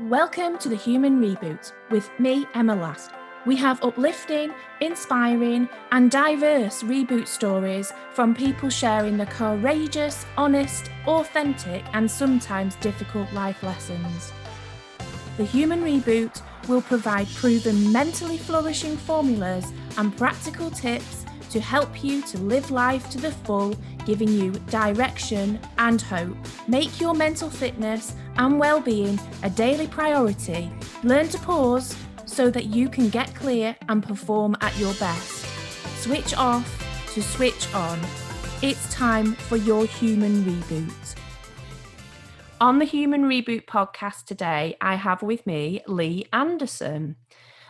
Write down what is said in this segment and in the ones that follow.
Welcome to the Human Reboot with me, Emma Last. We have uplifting, inspiring and diverse reboot stories from people sharing the courageous, honest, authentic and sometimes difficult life lessons. The Human Reboot will provide proven mentally flourishing formulas and practical tips to help you to live life to the full, giving you direction and hope. Make your mental fitness and well-being a daily priority. Learn to pause so that you can get clear and perform at your best. Switch off to switch on. It's time for your Human Reboot. On the Human Reboot podcast today, I have with me Lee Anderson.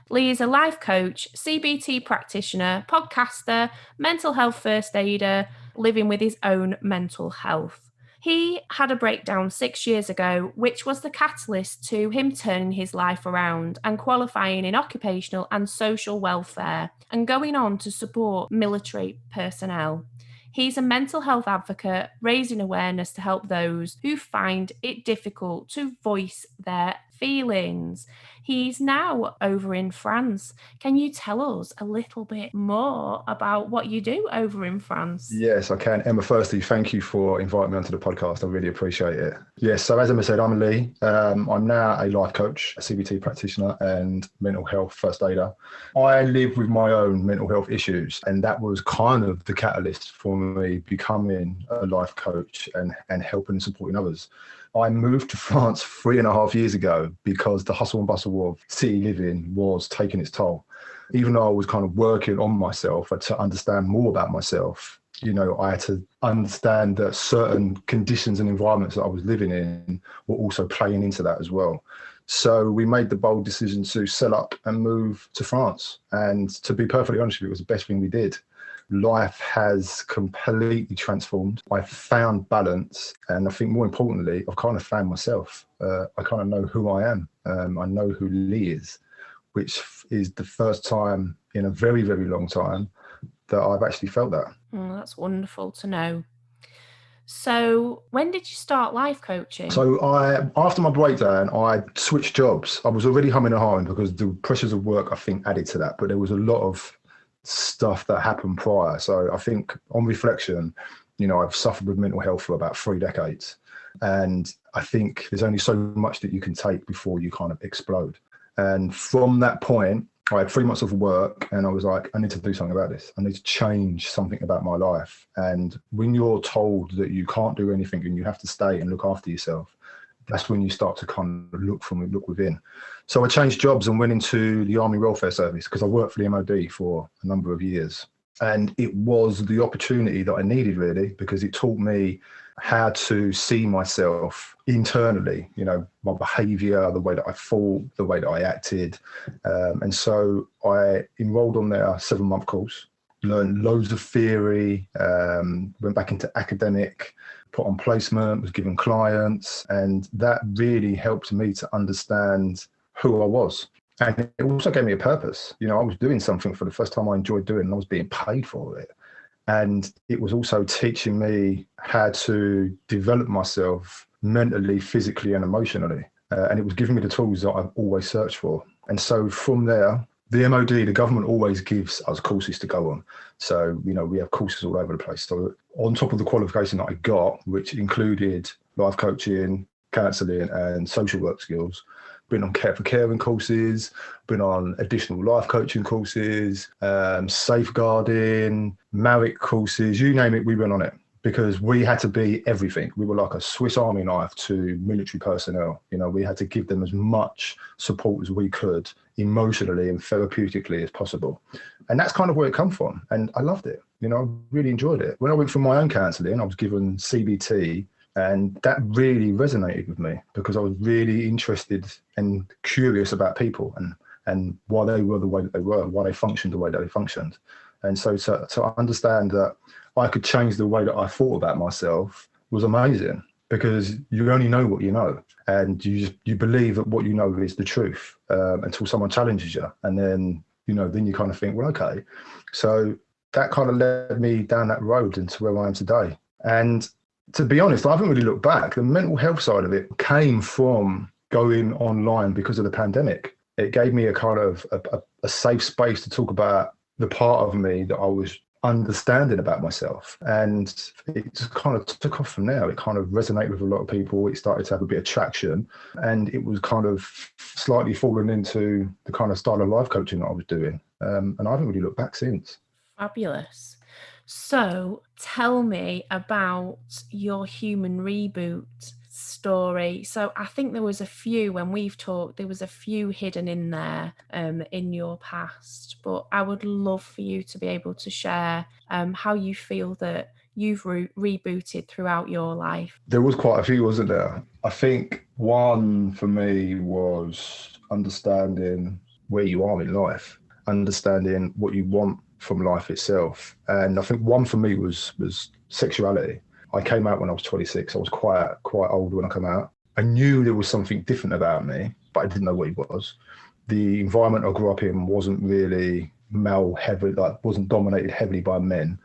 Lee is a life coach, CBT practitioner, podcaster, mental health first aider, living with his own mental health. He had a breakdown 6 years ago, which was the catalyst to him turning his life around and qualifying in occupational and social welfare and going on to support military personnel. He's a mental health advocate, raising awareness to help those who find it difficult to voice their feelings. He's now over in France. Can you tell us a little bit more about what you do over in France? Yes, I can. Emma, firstly, thank you for inviting me onto the podcast. I really appreciate it. Yes, so as Emma said, I'm Lee. I'm now a life coach, a CBT practitioner and mental health first aider. I live with my own mental health issues, and that was kind of the catalyst for me becoming a life coach and helping and supporting others. I moved to France 3.5 years ago because the hustle and bustle of city living was taking its toll. Even though I was kind of working on myself to understand more about myself, I had to understand that certain conditions and environments that I was living in were also playing into that as well. So we made the bold decision to sell up and move to France. And to be perfectly honest with you, it was the best thing we did. Life has completely transformed. I found balance, and I think more importantly, I've kind of found myself. I kind of know who I am. I know who Lee is, which is the first time in a very, very long time that I've actually felt that. That's wonderful to know. So when did you start life coaching? So after my breakdown, I switched jobs. I was already humming and hawing because the pressures of work, I think, added to that. But there was a lot of stuff that happened prior. So I think on reflection, I've suffered with mental health for about 3 decades. And I think there's only so much that you can take before you kind of explode. And from that point, I had 3 months of work and I was like, I need to do something about this. I need to change something about my life. And when you're told that you can't do anything and you have to stay and look after yourself, that's when you start to kind of look within. So I changed jobs and went into the Army Welfare Service because I worked for the MOD for a number of years. And it was the opportunity that I needed, really, because it taught me how to see myself internally, my behaviour, the way that I thought, the way that I acted. And so I enrolled on their 7-month course, learned loads of theory, went back into academic, put on placement, was given clients, and that really helped me to understand who I was. And it also gave me a purpose. I was doing something for the first time I enjoyed doing, and I was being paid for it. And it was also teaching me how to develop myself mentally, physically, and emotionally. And it was giving me the tools that I've always searched for. And so from there, the MOD, the government always gives us courses to go on. So, we have courses all over the place. So on top of the qualification that I got, which included life coaching, counselling and social work skills, been on care for caring courses, been on additional life coaching courses, safeguarding, marriage courses, you name it, we went on it. Because we had to be everything. We were like a Swiss Army knife to military personnel. We had to give them as much support as we could, emotionally and therapeutically as possible. And that's kind of where it come from. And I loved it. I really enjoyed it. When I went for my own counselling, I was given CBT, and that really resonated with me because I was really interested and curious about people and why they were the way that they were, why they functioned the way that they functioned. And so to understand that I could change the way that I thought about myself was amazing, because you only know what you know, and you believe that what you know is the truth until someone challenges you, and then you kind of think, well, okay. So that kind of led me down that road into where I am today. And to be honest, I haven't really looked back. The mental health side of it came from going online because of the pandemic. It gave me a kind of a safe space to talk about the part of me that I was understanding about myself. And it just kind of took off from there. It kind of resonated with a lot of people. It started to have a bit of traction, and it was kind of slightly fallen into the kind of style of life coaching that I was doing. And I haven't really looked back since. Fabulous. So tell me about your Human Reboot story. So I think there was a few, when we've talked, there was a few hidden in there in your past, but I would love for you to be able to share how you feel that you've rebooted throughout your life. There was quite a few, wasn't there? I think one for me was understanding where you are in life, understanding what you want from life itself. And I think one for me was sexuality. I came out when I was 26. I was quite old when I came out. I knew there was something different about me, but I didn't know what it was. The environment I grew up in wasn't really male heavy, like wasn't dominated heavily by men.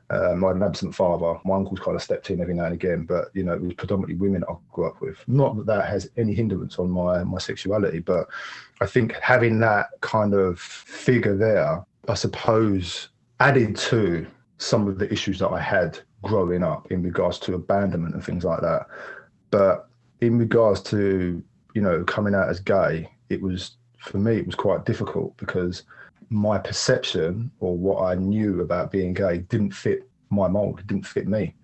I had an absent father. My uncles kind of stepped in every now and again, but it was predominantly women I grew up with. Not that that has any hindrance on my sexuality, but I think having that kind of figure there, I suppose, added to some of the issues that I had growing up in regards to abandonment and things like that. But in regards to, coming out as gay, for me, it was quite difficult because my perception or what I knew about being gay didn't fit my mold, it didn't fit me.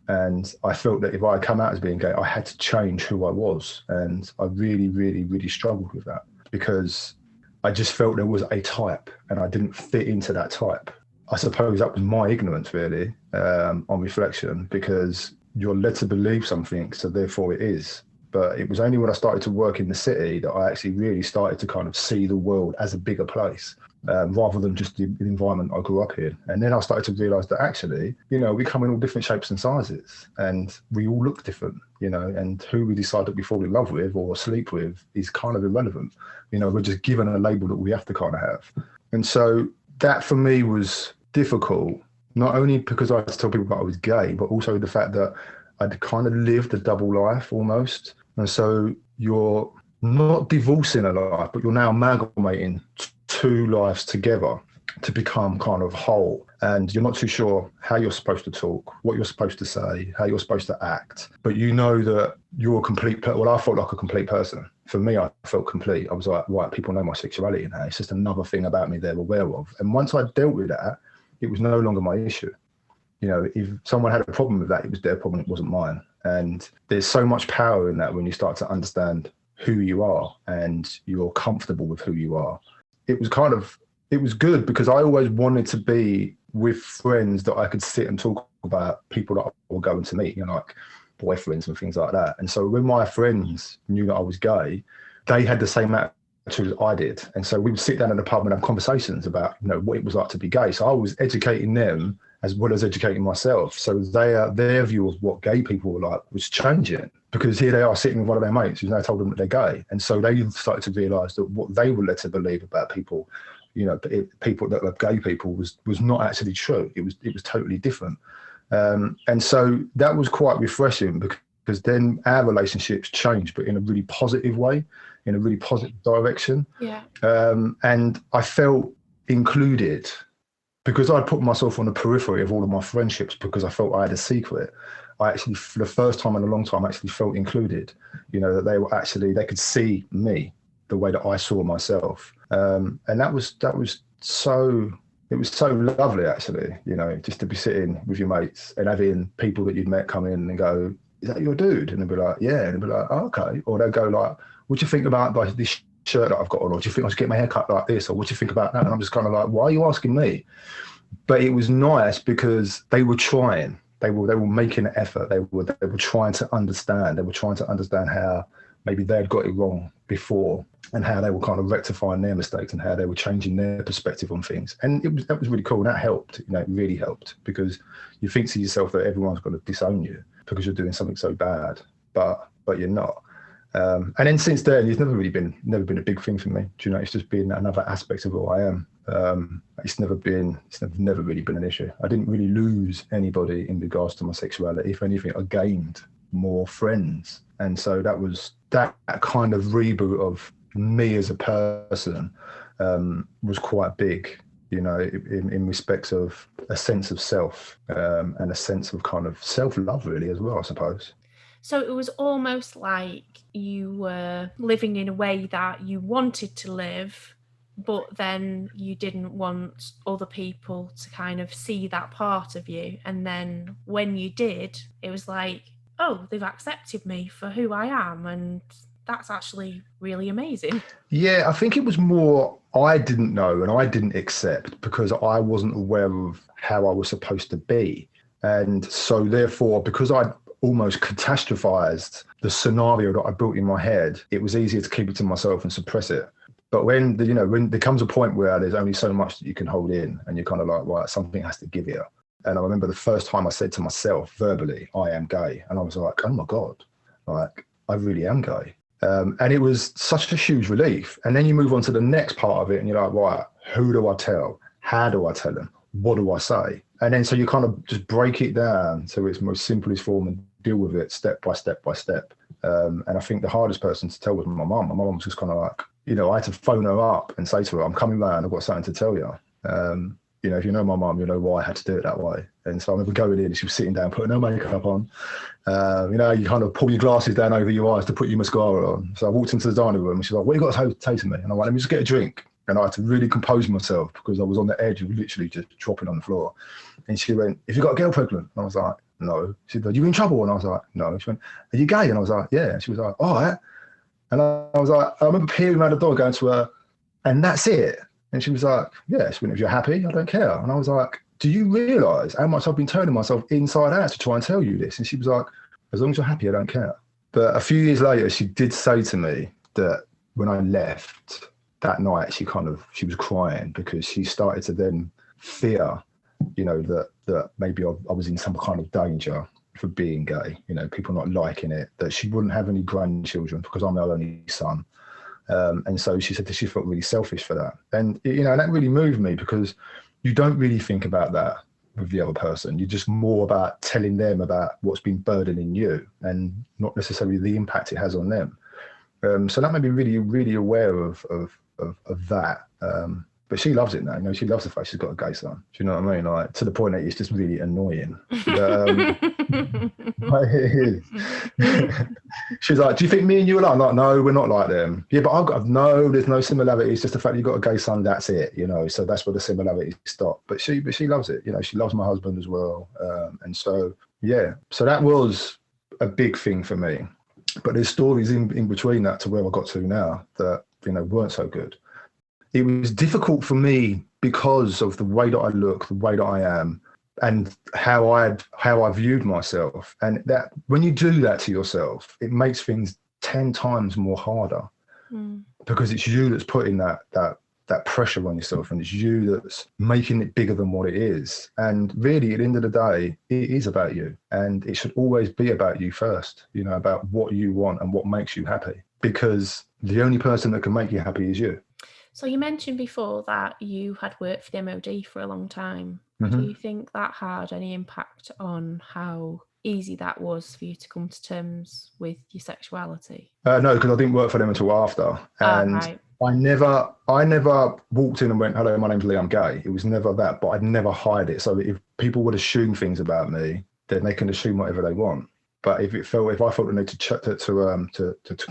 And I felt that if I come out as being gay, I had to change who I was. And I really, really, really struggled with that because I just felt there was a type and I didn't fit into that type. I suppose that was my ignorance, really, on reflection, because you're led to believe something, so therefore it is. But it was only when I started to work in the city that I actually really started to kind of see the world as a bigger place, rather than just the environment I grew up in. And then I started to realise that actually, we come in all different shapes and sizes and we all look different, and who we decide that we fall in love with or sleep with is kind of irrelevant. We're just given a label that we have to kind of have. And so that for me was difficult, not only because I had to tell people that I was gay, but also the fact that I'd kind of lived a double life almost. And so you're not divorcing a life, but you're now amalgamating two lives together to become kind of whole. And you're not too sure how you're supposed to talk, what you're supposed to say, how you're supposed to act. But you know that you're a complete, I felt like a complete person. For me, I felt complete. I was like, right, people know my sexuality now. It's just another thing about me they're aware of. And once I dealt with that, it was no longer my issue. If someone had a problem with that, it was their problem, it wasn't mine. And there's so much power in that when you start to understand who you are and you're comfortable with who you are. It was good because I always wanted to be with friends that I could sit and talk about people that I were going to meet, like boyfriends and things like that. And so when my friends knew that I was gay, they had the same attitude as I did. And so we would sit down in the pub and have conversations about, what it was like to be gay. So I was educating them as well as educating myself. So their view of what gay people were like was changing, because here they are sitting with one of their mates who's now told them that they're gay. And so they started to realise that what they were led to believe about people, people that were gay people was not actually true. It was totally different. And so that was quite refreshing because then our relationships changed, but in a really positive way, in a really positive direction. Yeah. And I felt included because I'd put myself on the periphery of all of my friendships because I felt I had a secret. I actually, for the first time in a long time, actually felt included, that they could see me the way that I saw myself. And it was so lovely, actually, just to be sitting with your mates and having people that you'd met come in and go, is that your dude? And they'd be like, yeah. And they'd be like, oh, okay. Or they'd go like, what do you think about like this shirt that I've got on? Or do you think I should get my hair cut like this? Or what do you think about that? And I'm just kind of like, why are you asking me? But it was nice because they were trying. They were making an effort. They were trying to understand. They were trying to understand how maybe they'd got it wrong before and how they were kind of rectifying their mistakes and how they were changing their perspective on things. And that was really cool. And that helped, it really helped, because you think to yourself that everyone's going to disown you because you're doing something so bad, but you're not. And then since then, it's never been a big thing for me. It's just been another aspect of who I am. It's never really been an issue. I didn't really lose anybody in regards to my sexuality. If anything, I gained more friends. And so that was that kind of reboot of me as a person was quite big, you know, in respects of a sense of self and a sense of kind of self-love really as well, I suppose. So it was almost like you were living in a way that you wanted to live, but then you didn't want other people to kind of see that part of you. And then when you did, it was like, oh, they've accepted me for who I am. And that's actually really amazing. Yeah, I think it was more I didn't know and I didn't accept because I wasn't aware of how I was supposed to be. And so therefore, because I almost catastrophized the scenario that I built in my head, it was easier to keep it to myself and suppress it. But when there comes a point where there's only so much that you can hold in and you're kind of like, right, something has to give here. And I remember the first time I said to myself verbally, I am gay. And I was like, oh my God, like I really am gay. And it was such a huge relief. And then you move on to the next part of it and you're like, right, who do I tell? How do I tell them? What do I say? And then so you kind of just break it down to its most simplest form and deal with it step by step by step. And I think the hardest person to tell was my mum. My mum was just kind of like, you know, I had to phone her up and say to her, I'm coming round, I've got something to tell you. You know, if you know my mum, you know why I had to do it that way. And so I remember going in and she was sitting down, putting her makeup on. You know, you kind of pull your glasses down over your eyes to put your mascara on. So I walked into the dining room and she's like, what you got to say to me? And I'm like, let me just get a drink. And I had to really compose myself because I was on the edge of literally just dropping on the floor. And she went, have you got a girl pregnant? And I was like, no. She said, are you in trouble? And I was like, no. She went, are you gay? And I was like, yeah. And she was like, all right. And I was like, I remember peering around the door going to her, and that's it. And she was like, yeah. She went, if you're happy, I don't care. And I was like, do you realise how much I've been turning myself inside out to try and tell you this? And she was like, as long as you're happy, I don't care. But a few years later, she did say to me that when I left that night, she was crying because she started to then fear, you know, that maybe I was in some kind of danger for being gay, you know, people not liking it, that she wouldn't have any grandchildren because I'm her only son. And so she said that she felt really selfish for that. And, you know, and that really moved me because you don't really think about that with the other person. You're just more about telling them about what's been burdening you and not necessarily the impact it has on them. So that made me really, really aware of that. But she loves it now. You know, she loves the fact she's got a gay son. Do you know what I mean? Like, to the point that it's just really annoying. It is. She's like, do you think me and you are like? I'm like, no, we're not like them. Yeah, but there's no similarities. Just the fact you've got a gay son, that's it. You know, so that's where the similarities stop. But she loves it. You know, she loves my husband as well. And so, yeah. So that was a big thing for me. But there's stories in between that to where I got to now that, you know, weren't so good. It was difficult for me because of the way that I look, the way that I am, and how I viewed myself. And that when you do that to yourself, it makes things 10 times more harder because it's you that's putting that pressure on yourself, and it's you that's making it bigger than what it is. And really, at the end of the day, it is about you, and it should always be about you first, you know, about what you want and what makes you happy, because the only person that can make you happy is you. So you mentioned before that you had worked for the MOD for a long time. Do you think that had any impact on how easy that was for you to come to terms with your sexuality? No, because I didn't work for them until after. And right. I never walked in and went, hello, my name's Lee, I'm gay. It was never that, but I'd never hide it. So if people would assume things about me, then they can assume whatever they want. But if I felt the need to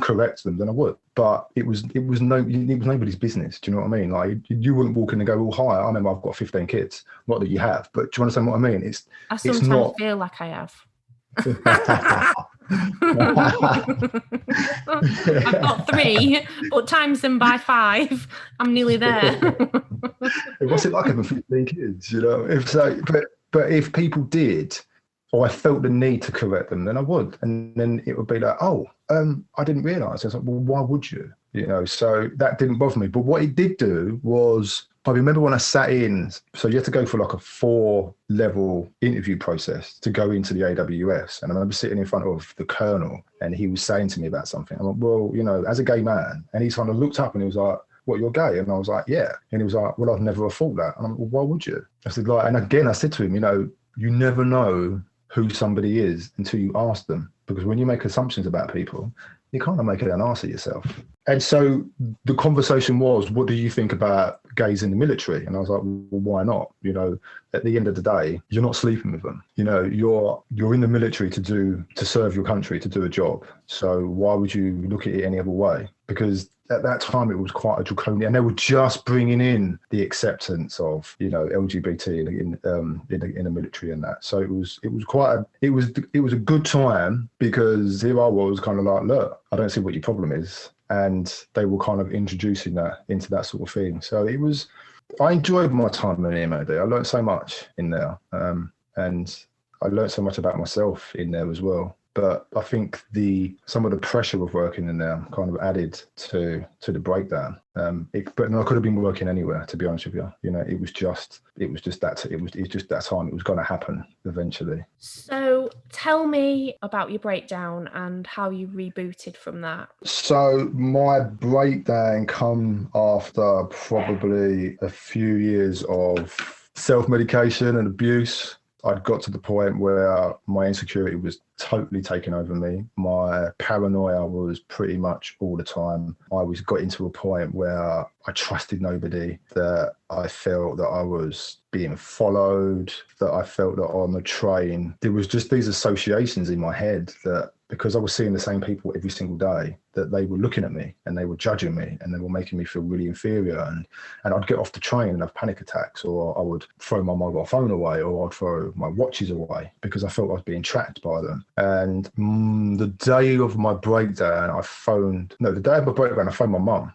correct them, then I would. But it was nobody's business. Do you know what I mean? Like, you wouldn't walk in and go, "Oh, hi, I remember I've got 15 kids." Not that you have, but do you understand what I mean? I sometimes feel like I have. I've got 3, but times them by 5, I'm nearly there. What's it like having 15 kids? You know, but if people did, or I felt the need to correct them, then I would. And then it would be like, I didn't realise. I was like, well, why would you? You know, so that didn't bother me. But what it did do was, I remember when I sat in, so you had to go for like a 4-level interview process to go into the AWS. And I remember sitting in front of the colonel and he was saying to me about something. I'm like, well, you know, as a gay man, and he kind of looked up and he was like, what, you're gay? And I was like, yeah. And he was like, well, I've never thought that. And I'm like, well, why would you? I said, like, and again, I said to him, you know, you never know who somebody is until you ask them. Because when you make assumptions about people, you kind of make it an arse of yourself. And so the conversation was, what do you think about gays in the military? And I was like, well, why not? You know, at the end of the day, you're not sleeping with them. You know, you're in the military to serve your country, to do a job. So why would you look at it any other way? Because at that time, it was quite a draconian, and they were just bringing in the acceptance of, you know, LGBT in the military and that. So it was a good time, because here I was kind of like, look, I don't see what your problem is, and they were kind of introducing that into that sort of thing. So I enjoyed my time in the MOD. I learned so much in there, and I learned so much about myself in there as well. But I think some of the pressure of working in there kind of added to the breakdown. But I could have been working anywhere, to be honest with you. You know, it was just that time. It was going to happen eventually. So tell me about your breakdown and how you rebooted from that. So my breakdown come after probably a few years of self-medication and abuse. I'd got to the point where my insecurity was totally taking over me. My paranoia was pretty much all the time. I got into a point where I trusted nobody, that I felt that I was being followed, that I felt that on the train, there was just these associations in my head that, because I was seeing the same people every single day, that they were looking at me and they were judging me and they were making me feel really inferior. And I'd get off the train and have panic attacks, or I would throw my mobile phone away, or I'd throw my watches away because I felt I was being tracked by them. And the day of my breakdown, I phoned my mum,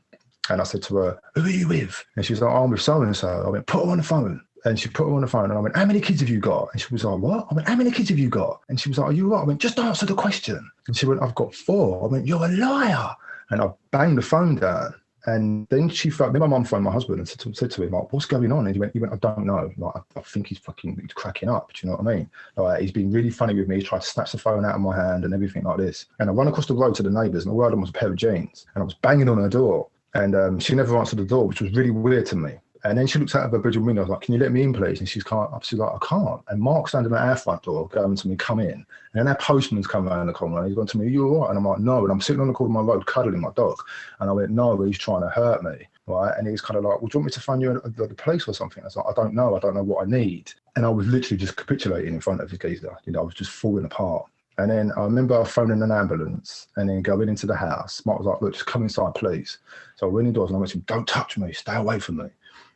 and I said to her, who are you with? And she was like, oh, I'm with so-and-so. I went, put her on the phone. And she put her on the phone, and I went, how many kids have you got? And she was like, what? I went, how many kids have you got? And she was like, are you right? I went, just answer the question. And she went, I've got 4. I went, you're a liar. And I banged the phone down. And then my mum phoned my husband and said to him, like, what's going on? And he went, I don't know. Like, I think he's cracking up. Do you know what I mean? Like, he's been really funny with me. He tried to snatch the phone out of my hand and everything like this. And I run across the road to the neighbours, and all I had was a pair of jeans. And I was banging on her door. And she never answered the door, which was really weird to me. And then she looks out of her bedroom window. I was like, can you let me in, please? And she's like, I can't. And Mark's standing at our front door going to me, come in. And then our postman's come around the corner, and he's gone to me, are you all right? And I'm like, no. And I'm sitting on the corner of my road cuddling my dog. And I went, no, he's trying to hurt me. Right. And he's kind of like, well, do you want me to phone you at the police or something? I was like, I don't know what I need. And I was literally just capitulating in front of his geezer. You know, I was just falling apart. And then I remember phoning an ambulance and then going into the house. Mark was like, look, just come inside, please. So I went indoors and I went to him, don't touch me, stay away from me.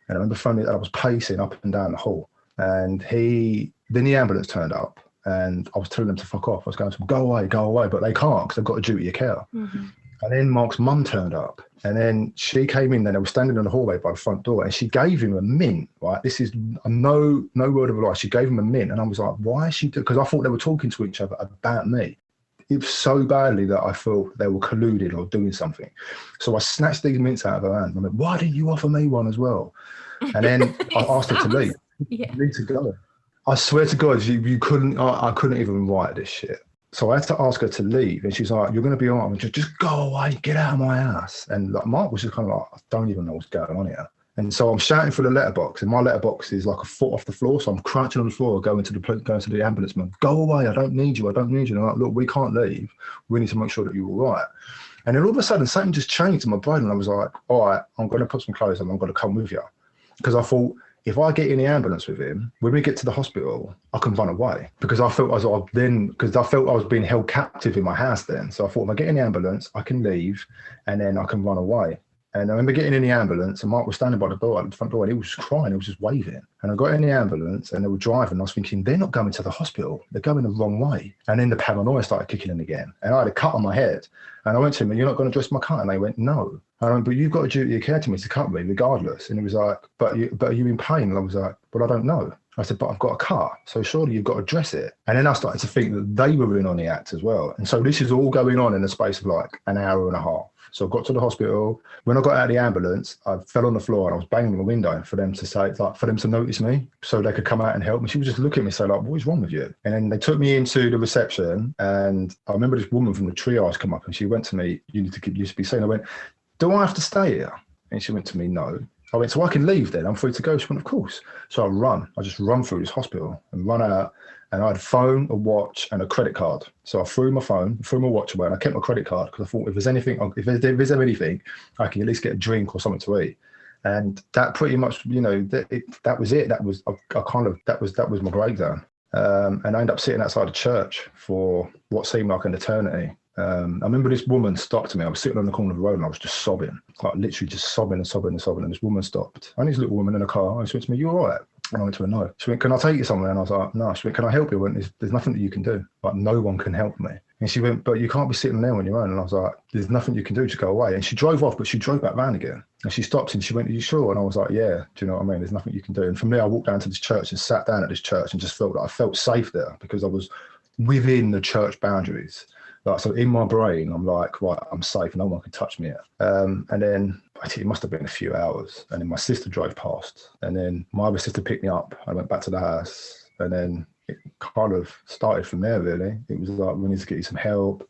And I remember phoning, and I was pacing up and down the hall. And then the ambulance turned up, and I was telling them to fuck off. I was going to them, go away, but they can't because they've got a duty of care. Mm-hmm. And then Mark's mum turned up, and then she came in, and they were standing in the hallway by the front door, and she gave him a mint, right? This is no word of a lie. She gave him a mint, and I was like, why is she doing? Because I thought they were talking to each other about me. It was so badly that I felt they were colluding or doing something. So I snatched these mints out of her hand. I went, why didn't you offer me one as well? And then I asked her to leave. Yeah. You need to go. I swear to God, you couldn't. I couldn't even write this shit. So I had to ask her to leave, and she's like, "You're going to be all right. Just go away, get out of my house." And like Mark was just kind of like, "I don't even know what's going on here." And so I'm shouting for the letterbox, and my letterbox is like a foot off the floor. So I'm crouching on the floor, going to the ambulance man. Go away! I don't need you. And I'm like, look, we can't leave. We need to make sure that you're all right. And then all of a sudden, something just changed in my brain, and I was like, all right, I'm going to put some clothes on. I'm going to come with you, because I thought, if I get in the ambulance with him, when we get to the hospital, I can run away. Because I felt I was being held captive in my house then. So I thought, if I get in the ambulance, I can leave, and then I can run away. And I remember getting in the ambulance, and Mark was standing by the door, at the front door, and he was just crying. He was just waving. And I got in the ambulance, and they were driving. And I was thinking, they're not going to the hospital. They're going the wrong way. And then the paranoia started kicking in again. And I had a cut on my head. And I went to him, you're not going to dress my cut? And they went, no. And I went, but you've got a duty of care to me to cut me regardless. And he was like, but are you in pain? And I was like, well, I don't know. I said, but I've got a cut, so surely you've got to dress it. And then I started to think that they were in on the act as well. And so this is all going on in the space of like an hour and a half. So I got to the hospital. When I got out of the ambulance, I fell on the floor and I was banging the window for them to say, like, for them to notice me so they could come out and help me. She was just looking at me and say, like, what is wrong with you? And then they took me into the reception, and I remember this woman from the triage come up, and she went to me, you need to be seen. I went, do I have to stay here? And she went to me, no. I went, so I can leave then? I'm free to go? She went, of course. So I just run through this hospital and run out. And I had a phone, a watch, and a credit card. So I threw my phone, threw my watch away, and I kept my credit card because I thought if there's anything, I can at least get a drink or something to eat. And that pretty much, that was it. That was that was my breakdown. And I ended up sitting outside the church for what seemed like an eternity. I remember this woman stopped me. I was sitting on the corner of the road and I was just sobbing, like literally just sobbing and sobbing and sobbing. And this woman stopped. And this little woman in a car, and she went to me, "You all right?" And I went to her, "No." She went, "Can I take you somewhere?" And I was like, "No." She went, "Can I help you?" I went, there's nothing that you can do. Like, no one can help me. And she went, "But you can't be sitting there on your own." And I was like, "There's nothing you can do, just go away." And she drove off, but she drove back round again. And she stopped and she went, "Are you sure?" And I was like, "Yeah." Do you know what I mean? There's nothing you can do. And from there, I walked down to this church and sat down at this church and just felt that I felt safe there because I was within the church boundaries. Like, so in my brain, I'm like, right, I'm safe. No one can touch me here. And then it must have been a few hours. And then my sister drove past. And then my other sister picked me up. I went back to the house. And then it kind of started from there, really. It was like, we need to get you some help.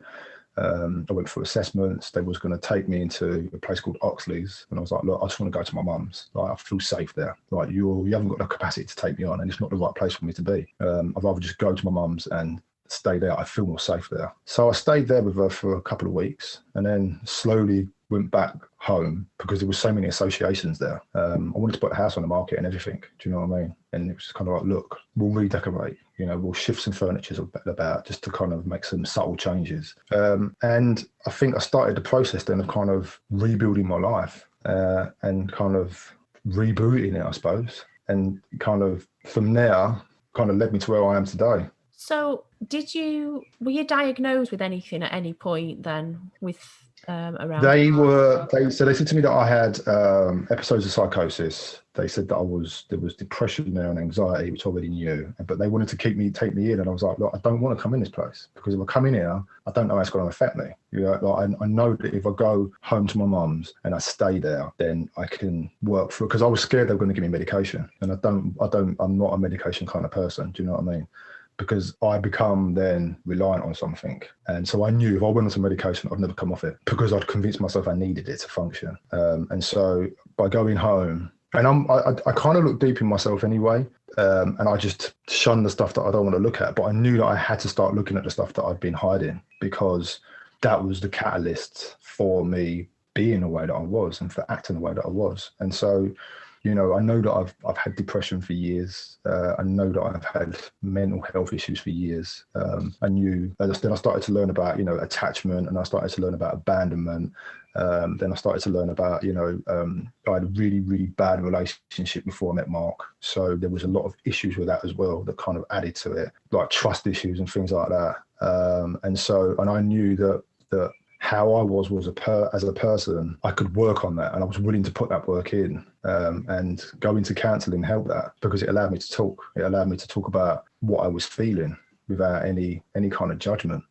I went for assessments. They was going to take me into a place called Oxley's. And I was like, look, I just want to go to my mum's. Like, I feel safe there. Like, you haven't got the capacity to take me on. And it's not the right place for me to be. I'd rather just go to my mum's and stay there. I feel more safe there. So I stayed there with her for a couple of weeks and then slowly went back home because there was so many associations there. I wanted to put a house on the market and everything. Do you know what I mean? And it was kind of like, look, we'll redecorate, we'll shift some furniture about just to kind of make some subtle changes. And I think I started the process then of kind of rebuilding my life and kind of rebooting it, I suppose. And kind of from there, kind of led me to where I am today. So were you diagnosed with anything at any point then with around? So they said to me that I had episodes of psychosis. They said that there was depression there and anxiety, which I already knew, but they wanted to take me in. And I was like, look, I don't want to come in this place because if I come in here, I don't know how it's going to affect me. I know that if I go home to my mum's and I stay there, then I can work through, because I was scared they were going to give me medication. And I'm not a medication kind of person. Do you know what I mean? Because I become then reliant on something. And so I knew if I went on some medication, I'd never come off it because I'd convinced myself I needed it to function. And so by going home, and I kind of look deep in myself anyway, and I just shun the stuff that I don't want to look at. But I knew that I had to start looking at the stuff that I'd been hiding because that was the catalyst for me being the way that I was and for acting the way that I was. And so, I know that I've had depression for years. I know that I've had mental health issues for years. I knew. Then I started to learn about, attachment, and I started to learn about abandonment. Then I started to learn about, I had a really, really bad relationship before I met Mark. So there was a lot of issues with that as well that kind of added to it, like trust issues and things like that. And I knew that how I was as a person, I could work on that, and I was willing to put that work in, and go into counselling helped that because it allowed me to talk. It allowed me to talk about what I was feeling without any kind of judgment.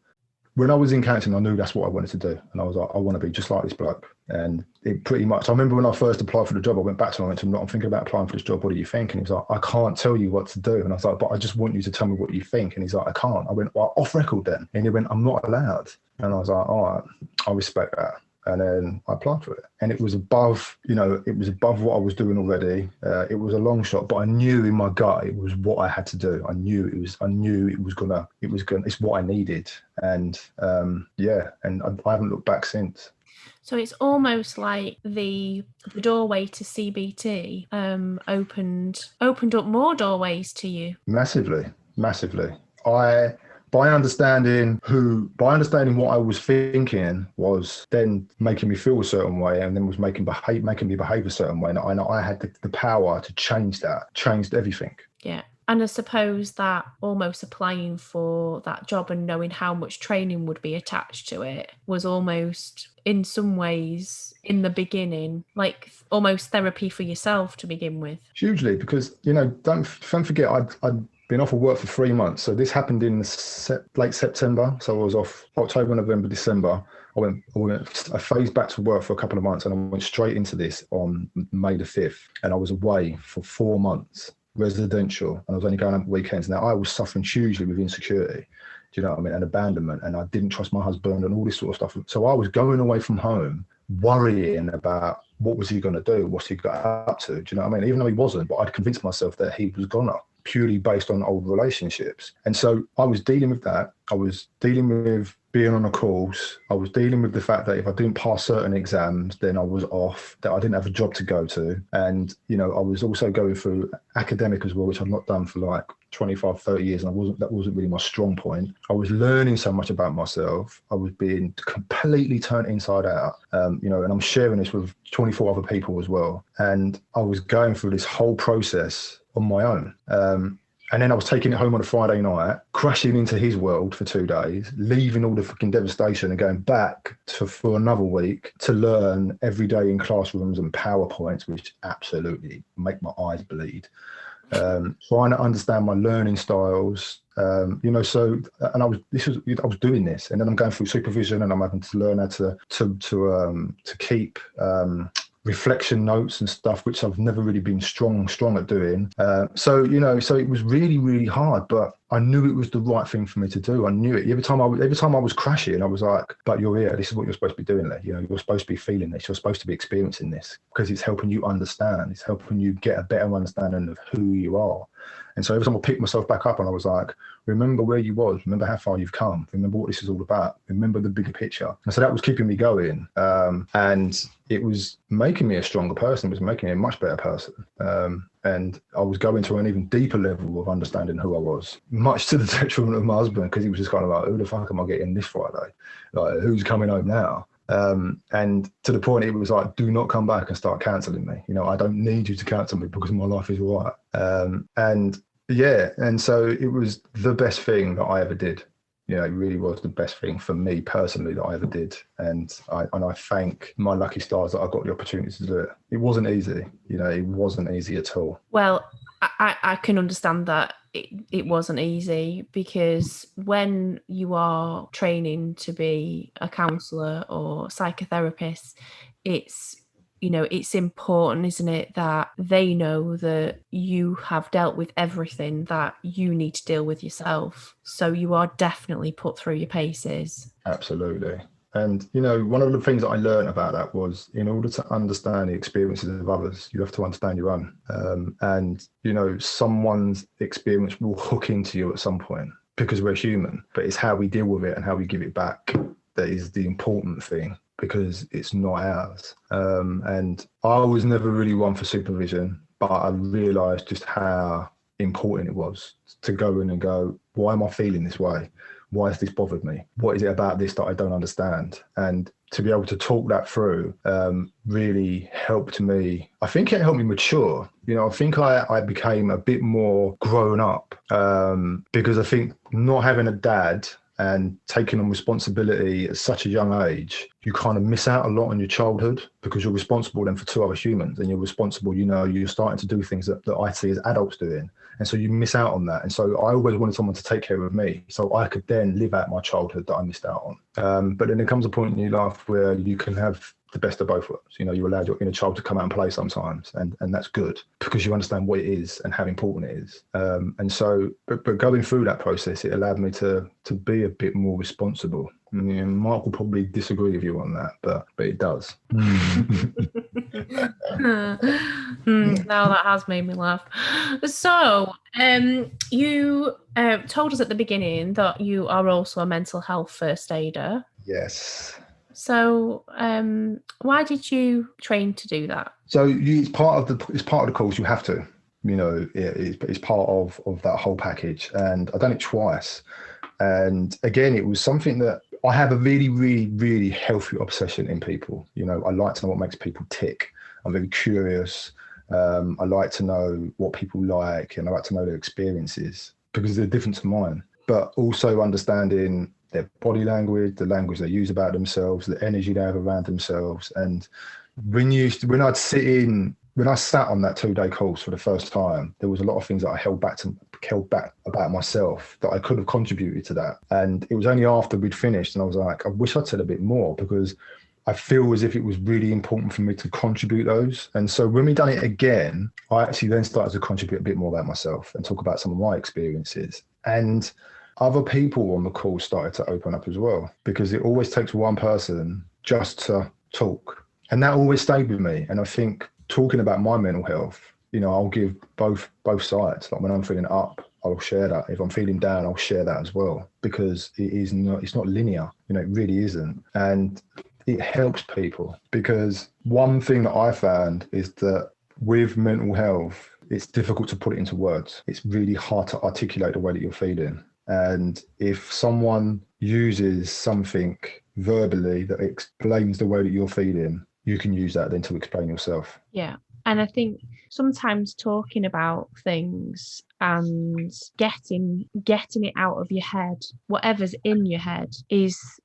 When I was in counselling, I knew that's what I wanted to do, and I was like, I want to be just like this bloke. And it pretty much, I remember when I first applied for the job, I went back to him and went to him, I'm thinking about applying for this job. What do you think? And he was like, I can't tell you what to do. And I was like, but I just want you to tell me what you think. And he's like, I can't. I went, well, off record then. And he went, I'm not allowed. And I was like, all right, I respect that. And then I applied for it. And it was above, what I was doing already. It was a long shot, but I knew in my gut it was what I had to do. It's what I needed. And and I haven't looked back since. So it's almost like the doorway to CBT opened up more doorways to you. Massively. By understanding what I was thinking was then making me feel a certain way, and then was making me behave a certain way. And I had the power to change that, changed everything. Yeah. And I suppose that almost applying for that job and knowing how much training would be attached to it was almost, in some ways, in the beginning, like almost therapy for yourself to begin with. Hugely, because, don't forget, I'd been off of work for 3 months. So this happened in late September. So I was off October, November, December. I phased back to work for a couple of months, and I went straight into this on May the 5th. And I was away for 4 months. Residential, and I was only going on weekends. Now I was suffering hugely with insecurity, do you know what I mean, and abandonment, and I didn't trust my husband and all this sort of stuff. So I was going away from home worrying about what was he going to do, what's he got up to. Do you know what I mean? Even though he wasn't, but I'd convinced myself that he was gonna, purely based on old relationships. And so I was dealing with that. I was dealing with being on a course. I was dealing with the fact that if I didn't pass certain exams, then I was off, that I didn't have a job to go to. And, you know, I was also going through academic as well, which I've not done for like 25, 30 years. And that wasn't really my strong point. I was learning so much about myself. I was being completely turned inside out, you know, and I'm sharing this with 24 other people as well. And I was going through this whole process on my own. And then I was taking it home on a Friday night, crashing into his world for 2 days, leaving all the fucking devastation and going back for another week to learn every day in classrooms and PowerPoints, which absolutely make my eyes bleed. Trying to understand my learning styles, you know, so, and I was doing this, and then I'm going through supervision, and I'm having to learn how to keep, reflection notes and stuff, which I've never really been strong at doing. So, you know, so it was really, really hard, but I knew it was the right thing for me to do. I knew it. Every time I was crashing, I was like, but you're here. This is what you're supposed to be doing there. You know, you're supposed to be feeling this. You're supposed to be experiencing this, because it's helping you understand. It's helping you get a better understanding of who you are. And so every time I picked myself back up and I was like, remember where you was, remember how far you've come, remember what this is all about, remember the bigger picture. And so that was keeping me going. And it was making me a stronger person, it was making me a much better person. And I was going to an even deeper level of understanding who I was, much to the detriment of my husband, because he was just kind of like, who the fuck am I getting this Friday? Like, who's coming home now? And to the point, it was like, do not come back and start cancelling me. You know, I don't need you to cancel me because my life is all right. And yeah, and so it was the best thing that I ever did. You know, it really was the best thing for me personally that I ever did. And I thank my lucky stars that I got the opportunity to do it. It wasn't easy. You know, it wasn't easy at all. Well, I can understand that it wasn't easy, because when you are training to be a counsellor or psychotherapist, it's, you know, it's important, isn't it, that they know that you have dealt with everything that you need to deal with yourself. So you are definitely put through your paces. Absolutely. And, you know, one of the things that I learned about that was, in order to understand the experiences of others, you have to understand your own. And, you know, someone's experience will hook into you at some point, because we're human, but it's how we deal with it and how we give it back that is the important thing, because it's not ours. And I was never really one for supervision, but I realised just how important it was to go in and go, why am I feeling this way? Why has this bothered me? What is it about this that I don't understand? And to be able to talk that through really helped me. I think it helped me mature. You know, I think I became a bit more grown up, because I think not having a dad and taking on responsibility at such a young age, you kind of miss out a lot on your childhood, because you're responsible then for two other humans, and you're responsible, you know, you're starting to do things that I see as adults doing. And so you miss out on that. And so I always wanted someone to take care of me, so I could then live out my childhood that I missed out on. But then there comes a point in your life where you can have the best of both worlds. You know, you allow your inner child to come out and play sometimes, and that's good, because you understand what it is and how important it is. And so, but going through that process, it allowed me to be a bit more responsible. I mean, Mark will probably disagree with you on that, but it does. Now that has made me laugh. So, you told us at the beginning that you are also a mental health first aider. Yes. So, why did you train to do that? So it's part of the course. You have to, you know, it's part of that whole package. And I've done it twice. And again, it was something that I have a really, really, really healthy obsession in people. You know, I like to know what makes people tick. I'm very curious. I like to know what people like, and I like to know their experiences, because they're different to mine. But also understanding their body language, the language they use about themselves, the energy they have around themselves. And when I sat on that 2-day course for the first time, there was a lot of things that I held back about myself that I could have contributed to that. And it was only after we'd finished and I was like, I wish I'd said a bit more, because I feel as if it was really important for me to contribute those. And so when we done it again, I actually then started to contribute a bit more about myself and talk about some of my experiences. And other people on the call started to open up as well, because it always takes one person just to talk. And that always stayed with me. And I think talking about my mental health, you know, I'll give both sides. Like when I'm feeling up, I'll share that. If I'm feeling down, I'll share that as well, because it's not linear. You know, it really isn't. And it helps people, because one thing that I found is that with mental health, it's difficult to put it into words. It's really hard to articulate the way that you're feeling. And if someone uses something verbally that explains the way that you're feeling, you can use that then to explain yourself. Yeah. And I think sometimes talking about things and getting it out of your head, whatever's in your head,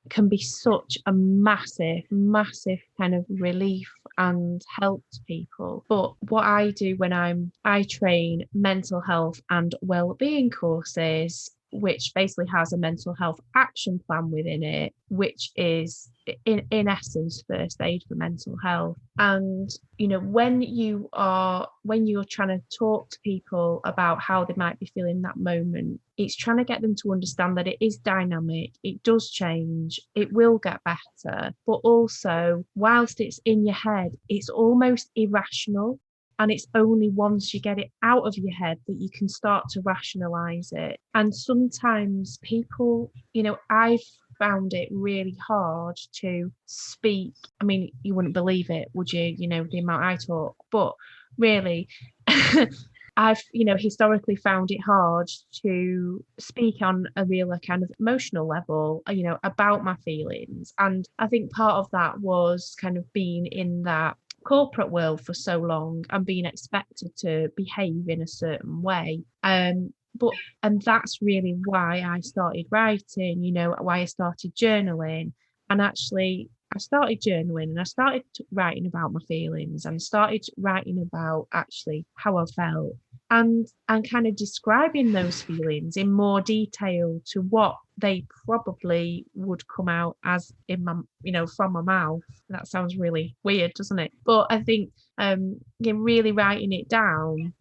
can be such a massive kind of relief and help to people. But what I do when I train mental health and well-being courses, which basically has a mental health action plan within it, which is in essence first aid for mental health. And you know, when you're trying to talk to people about how they might be feeling that moment, it's trying to get them to understand that it is dynamic, it does change, it will get better, but also whilst it's in your head, it's almost irrational. And it's only once you get it out of your head that you can start to rationalize it. And sometimes people, you know, I've found it really hard to speak. I mean, you wouldn't believe it, would you? You know, the amount I talk, but really, I've, you know, historically found it hard to speak on a real kind of emotional level, you know, about my feelings. And I think part of that was kind of being in that corporate world for so long and being expected to behave in a certain way. And that's really why I started writing, you know, why I started journaling. And actually I started journaling and I started writing about my feelings and started writing about actually how I felt and kind of describing those feelings in more detail to what they probably would come out as in my, you know, from my mouth. That sounds really weird, doesn't it? But I think really writing it down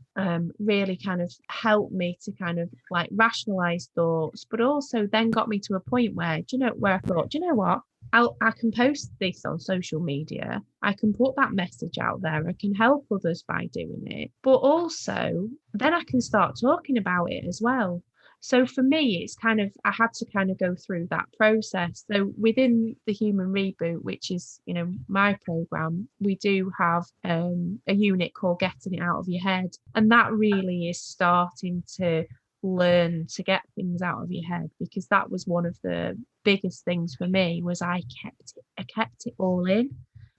really kind of helped me to kind of like rationalize thoughts, but also then got me to a point where I thought, do you know what? I can post this on social media. I can put that message out there. I can help others by doing it. But also, then I can start talking about it as well. So for me, it's kind of, I had to kind of go through that process. So within the Human Reboot, which is, you know, my program, we do have a unit called Getting It Out of Your Head. And that really is starting to learn to get things out of your head, because that was one of the biggest things for me was I kept it all in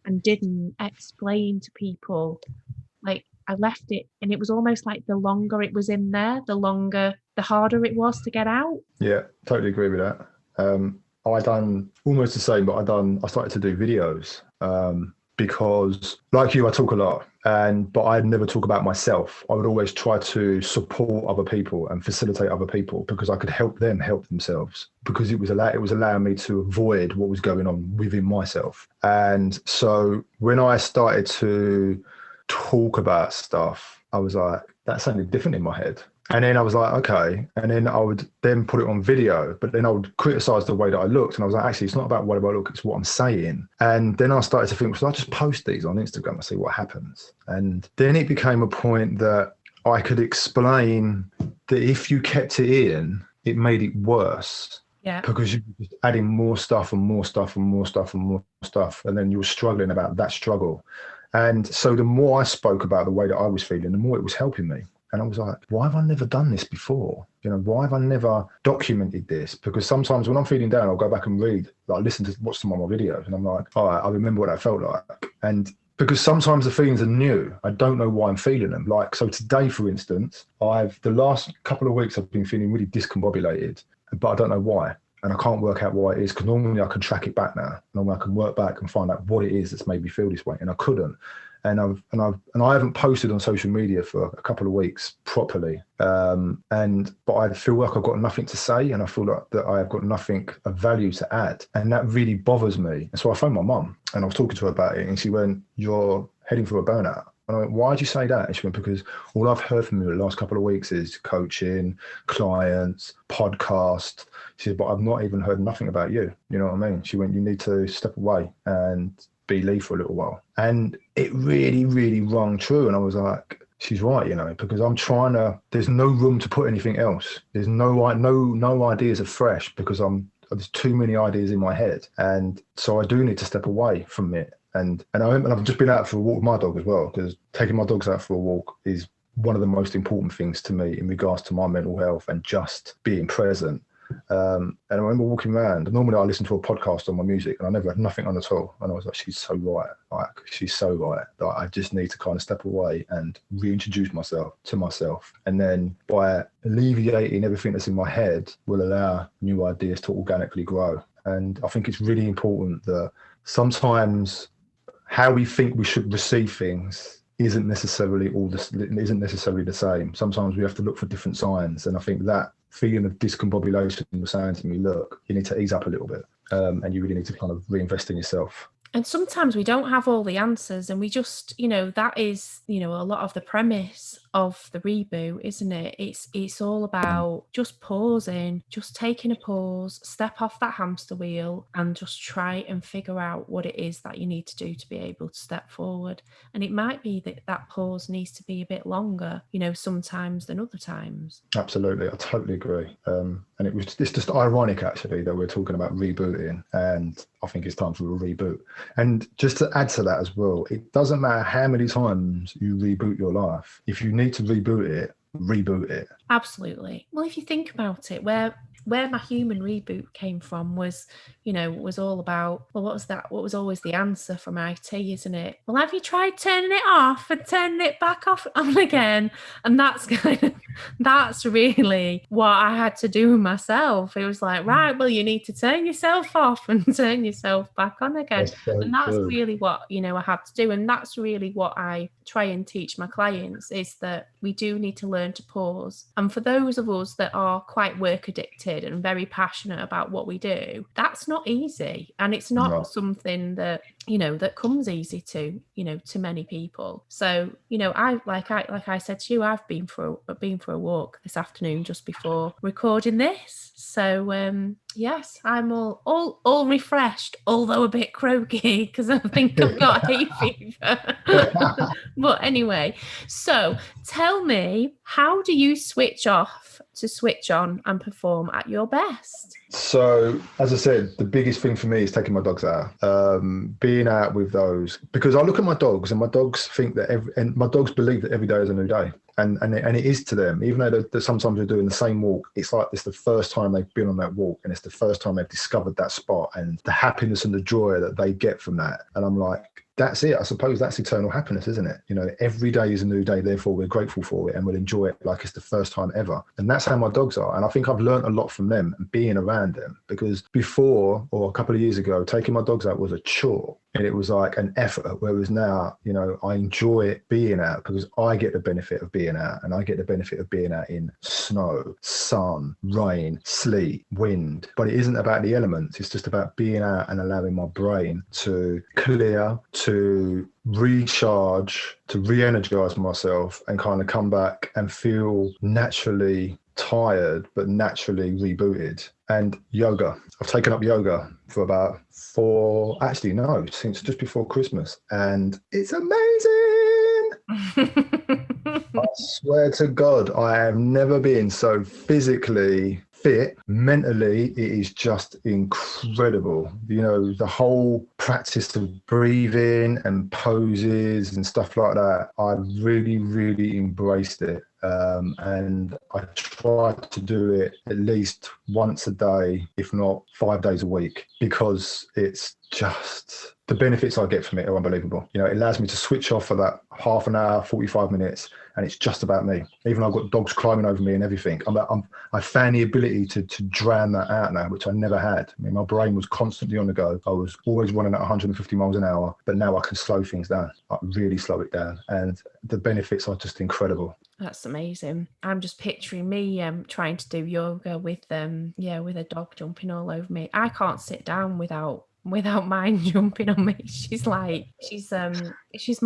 and didn't explain to people. Like I left it, and it was almost like the longer it was in there, the harder it was to get out. Yeah, totally agree with that. I done almost the same, but I started to do videos because like you, I talk a lot, but I'd never talk about myself. I would always try to support other people and facilitate other people because I could help them help themselves, because it was allowing me to avoid what was going on within myself. And so when I started to talk about stuff, I was like, that sounded different in my head. And then I was like, okay. And then I would then put it on video, but then I would criticize the way that I looked. And I was like, actually, it's not about the way I look, it's what I'm saying. And then I started to think, well, should I just post these on Instagram and see what happens? And then it became a point that I could explain that if you kept it in, it made it worse. Yeah. Because you were just adding more stuff and more stuff and more stuff and more stuff. And then you were struggling about that struggle. And so the more I spoke about the way that I was feeling, the more it was helping me. And I was like, why have I never done this before? You know, why have I never documented this? Because sometimes when I'm feeling down, I'll go back and watch some of my videos, and I'm like, all right, I remember what that felt like. And because sometimes the feelings are new, I don't know why I'm feeling them. Like, so today, for instance, the last couple of weeks, I've been feeling really discombobulated, but I don't know why. And I can't work out why it is, because normally I can track it back now. Normally I can work back and find out what it is that's made me feel this way, and I couldn't. And I haven't posted on social media for a couple of weeks properly. But I feel like I've got nothing to say, and I feel like that I have got nothing of value to add, and that really bothers me. And so I phoned my mum, and I was talking to her about it, and she went, "You're heading for a burnout." And I went, "Why'd you say that?" And she went, "Because all I've heard from you the last couple of weeks is coaching, clients, podcast." She said, "But I've not even heard nothing about you." You know what I mean? She went, "You need to step away and be Lee for a little while. And it really, really rung true. And I was like, she's right, you know, because I'm trying to, there's no room to put anything else. There's no ideas are fresh because there's too many ideas in my head. And so I do need to step away from it. And I've just been out for a walk with my dog as well, because taking my dogs out for a walk is one of the most important things to me in regards to my mental health and just being present. And I remember walking around. Normally I listen to a podcast on my music, and I never had nothing on at all. And I was like, she's so right. Like, she's so right. Like, I just need to kind of step away and reintroduce myself to myself. And then by alleviating everything that's in my head will allow new ideas to organically grow. And I think it's really important that sometimes how we think we should receive things isn't necessarily the same. Sometimes we have to look for different signs. And I think that feeling of discombobulation was saying to me, look, you need to ease up a little bit, and you really need to kind of reinvest in yourself. And sometimes we don't have all the answers, and we just, that is, a lot of the premise of the reboot, isn't it? It's all about just pausing, just taking a pause, step off that hamster wheel and just try and figure out what it is that you need to do to be able to step forward. And it might be that pause needs to be a bit longer, sometimes than other times. Absolutely. I totally agree. And it's just ironic, actually, that we're talking about rebooting, and I think it's time for a reboot. And just to add to that as well, it doesn't matter how many times you reboot your life. If you need to reboot it. Absolutely. Well, if you think about it, where my human reboot came from was all about, well, what was that? What was always the answer from IT, isn't it? Well, have you tried turning it off and turning it back off on again? And that's really what I had to do myself. It was like, right, well, you need to turn yourself off and turn yourself back on again. And that's really what, I had to do. And that's really what I try and teach my clients, is that we do need to learn to pause. And for those of us that are quite work addicted and very passionate about what we do, that's not easy, and it's not something that that comes easy to many people. So I like I said to you, I've been for a walk this afternoon just before recording this. So yes, I'm all refreshed, although a bit croaky because I think I've got hay fever. But anyway, so tell me, how do you switch off to switch on and perform at your best? So, as I said, the biggest thing for me is taking my dogs out, being out with those, because I look at my dogs and my dogs think that my dogs believe that every day is a new day. And it is to them, even though they're sometimes they're doing the same walk. It's like it's the first time they've been on that walk, and it's the first time they've discovered that spot, and the happiness and the joy that they get from that. And I'm like, that's it. I suppose that's eternal happiness, isn't it? Every day is a new day. Therefore, we're grateful for it and we'll enjoy it like it's the first time ever. And that's how my dogs are. And I think I've learned a lot from them and being around them, because before, or a couple of years ago, taking my dogs out was a chore. And it was like an effort, whereas now, I enjoy being out because I get the benefit of being out, and I get the benefit of being out in snow, sun, rain, sleet, wind. But it isn't about the elements. It's just about being out and allowing my brain to clear, to recharge, to re-energize myself, and kind of come back and feel naturally tired, but naturally rebooted. And yoga. I've taken up yoga for about since just before Christmas. And it's amazing. I swear to God, I have never been so physically fit. Mentally, it is just incredible. The whole practice of breathing and poses and stuff like that, I really, really embraced it. And I try to do it at least once a day, if not 5 days a week, because it's just, the benefits I get from it are unbelievable. It allows me to switch off for that half an hour, 45 minutes, and it's just about me. Even I've got dogs climbing over me and everything. I found the ability to drown that out now, which I never had. My brain was constantly on the go. I was always running at 150 miles an hour, but now I can slow things down. I really slow it down, and the benefits are just incredible. That's amazing. I'm just picturing me trying to do yoga with with a dog jumping all over me. I can't sit down without mine jumping on me. She's my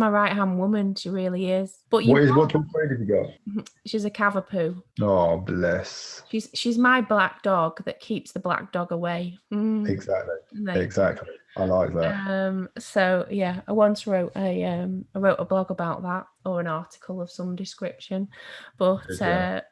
right hand woman. She really is. But what dog breed have you got? She's a Cavapoo. Oh, bless. She's my black dog that keeps the black dog away. Exactly. I like that. So yeah, I once wrote a blog about that, or an article of some description. But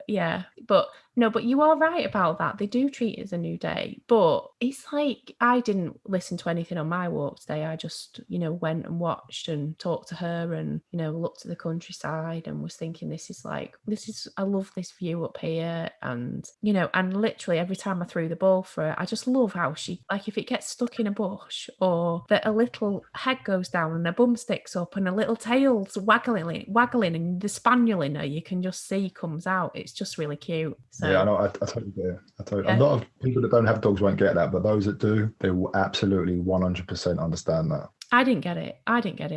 yeah, but no, but you are right about that. They do treat it as a new day, but it's like I didn't listen to anything on my walk today. I just, went and watched and talked to her, and looked at the countryside and was thinking, I love this view up here, and and literally every time I threw the ball for her, I just love how she, like, if it gets stuck in a bush, or that a little head goes down and a bum sticks up and a little tail's waggling, and the spaniel in her, you can just see, comes out. It's just really cute. So yeah, I know. I totally get it. A lot of people that don't have dogs won't get that, but those that do, they will absolutely 100% understand that. I didn't get it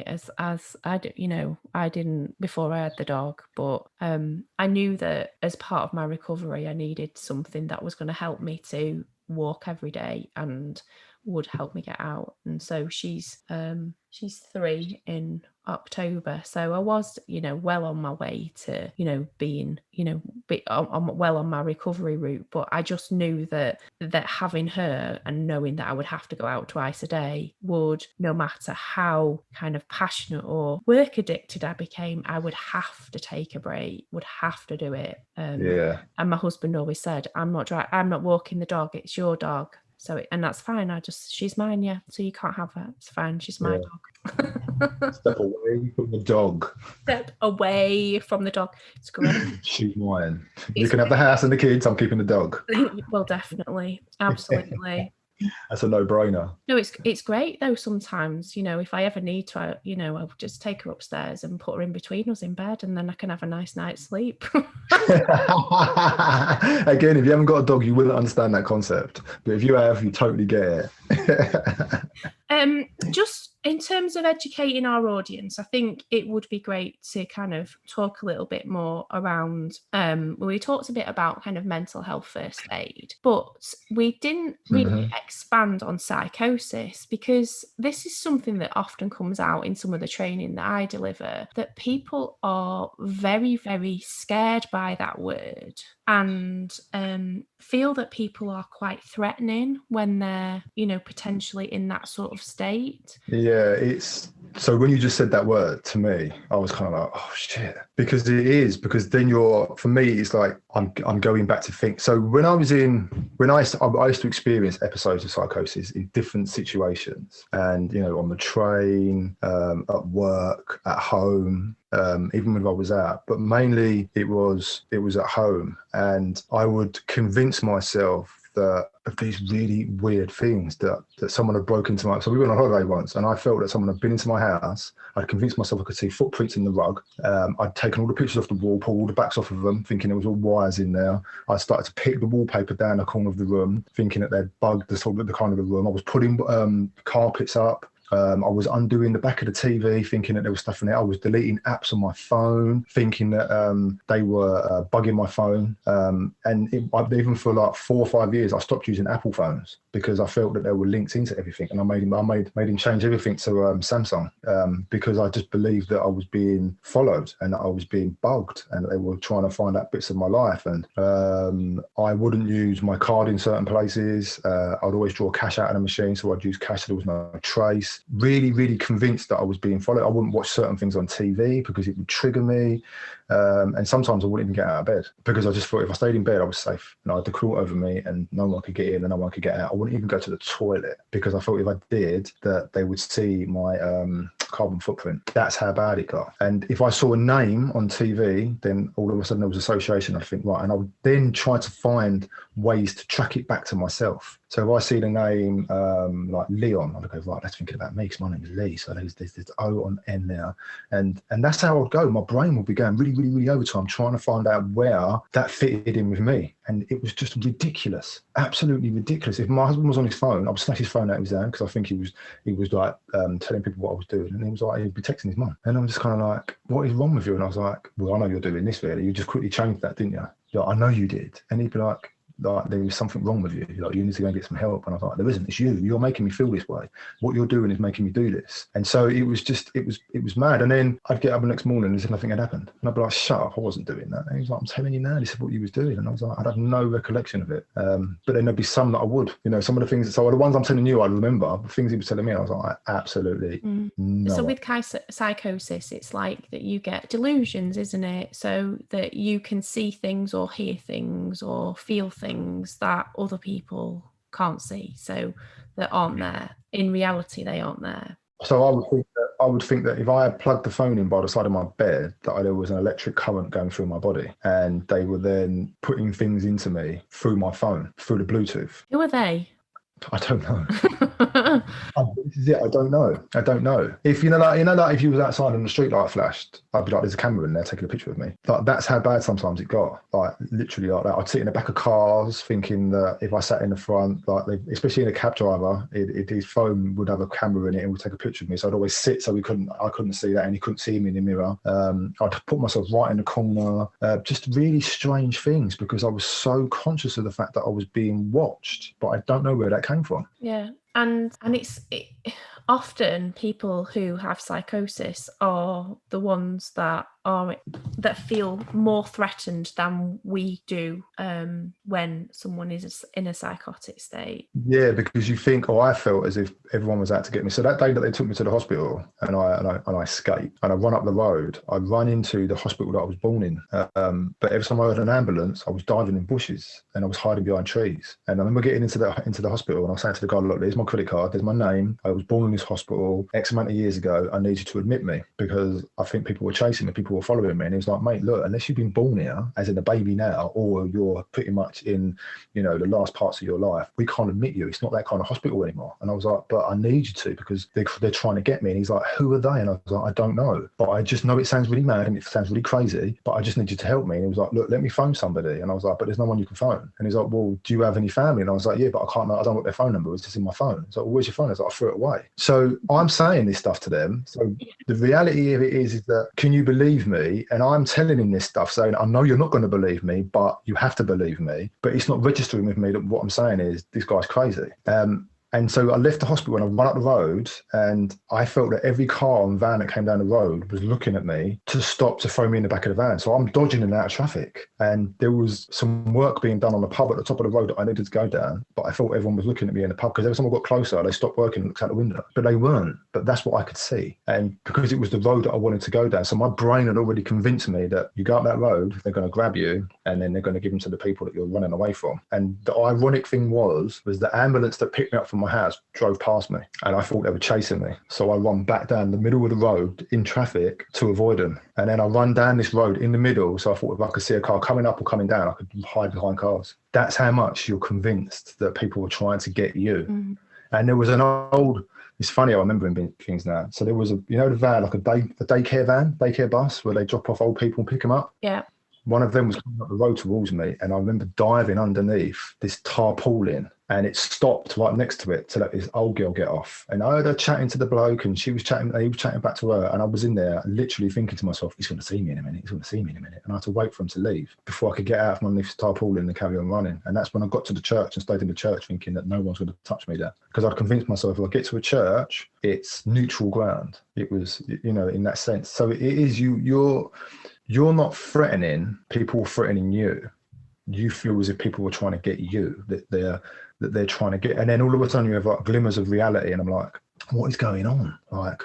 as I do, I didn't before I had the dog, but I knew that as part of my recovery, I needed something that was going to help me to walk every day and would help me get out. And so she's 3 in October, so I was well on my way to being well on my recovery route. But I just knew that having her and knowing that I would have to go out twice a day would, no matter how kind of passionate or work addicted I became, I would have to take a break, would have to do it. And my husband always said, I'm not walking the dog, it's your dog. So, and that's fine. She's mine, yeah. So you can't have her. It's fine. She's my dog. Step away from the dog. Step away from the dog. It's great. She's mine. You can have the house and the kids. I'm keeping the dog. Well, definitely. Absolutely. That's a no-brainer. No, it's great though. Sometimes, if I ever need to, I'll just take her upstairs and put her in between us in bed, and then I can have a nice night's sleep. Again, if you haven't got a dog, you wouldn't understand that concept. But if you have, you totally get it. Just in terms of educating our audience, I think it would be great to kind of talk a little bit more around, we talked a bit about kind of mental health first aid, but we didn't really expand on psychosis, because this is something that often comes out in some of the training that I deliver, that people are very, very scared by that word, and feel that people are quite threatening when they're, potentially in that sort of state. Yeah, so when you just said that word to me, I was kind of like, oh shit, because then for me, it's like I'm going back to think. So I used to experience episodes of psychosis in different situations, and on the train, at work, at home, even when I was out, but mainly it was at home, and I would convince myself that of these really weird things that someone had broken into my. So we went on holiday once, and I felt that someone had been into my house. I'd convinced myself I could see footprints in the rug. I'd taken all the pictures off the wall, pulled all the backs off of them, thinking there was all wires in there. I started to pick the wallpaper down the corner of the room, thinking that they'd bugged the kind of the room. I was putting carpets up. I was undoing the back of the TV, thinking that there was stuff in there. I was deleting apps on my phone, thinking that they were bugging my phone. Even for like 4 or 5 years, I stopped using Apple phones because I felt that they were linked into everything. And I made him change everything to Samsung because I just believed that I was being followed and that I was being bugged and that they were trying to find out bits of my life. And I wouldn't use my card in certain places. I'd always draw cash out of the machine, so I'd use cash so there was no trace. Really, really convinced that I was being followed. I wouldn't watch certain things on TV because it would trigger me. And sometimes I wouldn't even get out of bed because I just thought if I stayed in bed, I was safe. And I had the crawl over me and no one could get in and no one could get out. I wouldn't even go to the toilet because I thought if I did, that they would see my carbon footprint. That's how bad it got. And if I saw a name on TV, then all of a sudden there was association. I'd think, right, and I would then try to find ways to track it back to myself. So if I see the name like Leon, I'd go, right, let's think about me because my name is Lee. So there's O on N there. And that's how I'd go. My brain would be going really, really, really overtime trying to find out where that fitted in with me. And it was just ridiculous, absolutely ridiculous. If my husband was on his phone, I would snatch his phone out of his hand because I think he was like telling people what I was doing. And he was like, he'd be texting his mum. And I'm just kind of like, what is wrong with you? And I was like, well, I know you're doing this really. You just quickly changed that, didn't you? Yeah, I know you did. And he'd be like, like there was something wrong with you. Like, you need to go and get some help. And I was like, there isn't. It's you. You're making me feel this way. What you're doing is making me do this. And so it was mad. And then I'd get up the next morning as if nothing had happened. And I'd be like, shut up, I wasn't doing that. And he was like, I'm telling you now, this is what you was doing. And I was like, I'd have no recollection of it. But then there'd be some that I would, some of the things, so the ones I'm telling you, I remember. The things he was telling me, I was like, absolutely no. So with psychosis, it's like that you get delusions, isn't it? So that you can see things or hear things or feel things that other people can't see, so that aren't there. In reality, they aren't there. So I would think that if I had plugged the phone in by the side of my bed, that there was an electric current going through my body, and they were then putting things into me through my phone, through the Bluetooth. Who are they? I don't know. This is it. I don't know. If like if you was outside and the street light flashed, I'd be like, there's a camera in there taking a picture of me. Like, that's how bad sometimes it got. Like, literally like that. I'd sit in the back of cars thinking that if I sat in the front, like especially in a cab driver, his phone would have a camera in it and would take a picture of me. So I'd always sit so I couldn't see that, and he couldn't see me in the mirror. I'd put myself right in the corner. Just really strange things, because I was so conscious of the fact that I was being watched, but I don't know where that came from. Yeah. And often people who have psychosis are the ones that feel more threatened than we do when someone is in a psychotic state. Yeah, because you think, I felt as if everyone was out to get me. So that day that they took me to the hospital, and I escaped, and I run up the road, I run into the hospital that I was born in. But every time I heard an ambulance, I was diving in bushes and I was hiding behind trees. And I remember getting into the hospital, and I was saying to the guy, look, there's my credit card, there's my name. I was born in this hospital X amount of years ago. I need you to admit me, because I think people were chasing me, people were following me. And he was like, mate, look, unless you've been born here, as in a baby now, or you're pretty much in, the last parts of your life, we can't admit you. It's not that kind of hospital anymore. And I was like, but I need you to, because they're trying to get me. And he's like, who are they? And I was like, I don't know, but I just know it sounds really mad and it sounds really crazy, but I just need you to help me. And he was like, look, let me phone somebody. And I was like, but there's no one you can phone. And he's like, well, do you have any family? And I was like, yeah, but I don't know what their phone number is. It's in my phone. He's like, well, where's your phone? I was like, I threw it away. So I'm saying this stuff to them. So the reality of it is that, can you believe me? And I'm telling him this stuff, saying, I know you're not going to believe me, but you have to believe me. But it's not registering with me that what I'm saying is, this guy's crazy. And so I left the hospital and I ran up the road, and I felt that every car and van that came down the road was looking at me to stop to throw me in the back of the van. So I'm dodging in and out of traffic. And there was some work being done on the pub at the top of the road that I needed to go down. But I thought everyone was looking at me in the pub, because every time I got closer, they stopped working and looked out the window. But they weren't. But that's what I could see. And because it was the road that I wanted to go down, so my brain had already convinced me that you go up that road, they're going to grab you, and then they're going to give them to the people that you're running away from. And the ironic thing was the ambulance that picked me up from my house drove past me, and I thought they were chasing me. So I run back down the middle of the road in traffic to avoid them. And then I run down this road in the middle. So I thought if I could see a car coming up or coming down, I could hide behind cars. That's how much you're convinced that people were trying to get you. Mm-hmm. And there was it's funny, I remember things now. So there was the van, like a daycare bus, where they drop off old people and pick them up. Yeah. One of them was coming up the road towards me, and I remember diving underneath this tarpaulin, and it stopped right next to it to let this old girl get off. And I heard her chatting to the bloke, and he was chatting back to her, and I was in there literally thinking to myself, he's going to see me in a minute. And I had to wait for him to leave before I could get out from underneath the tarpaulin and carry on running. And that's when I got to the church and stayed in the church, thinking that no one's going to touch me there, because I'd convinced myself if I get to a church, it's neutral ground. It was, in that sense. So it is you're not threatening, people threatening you. You feel as if people were trying to get you, that they're trying to get, and then all of a sudden you have like glimmers of reality, and I'm like, what is going on? Like,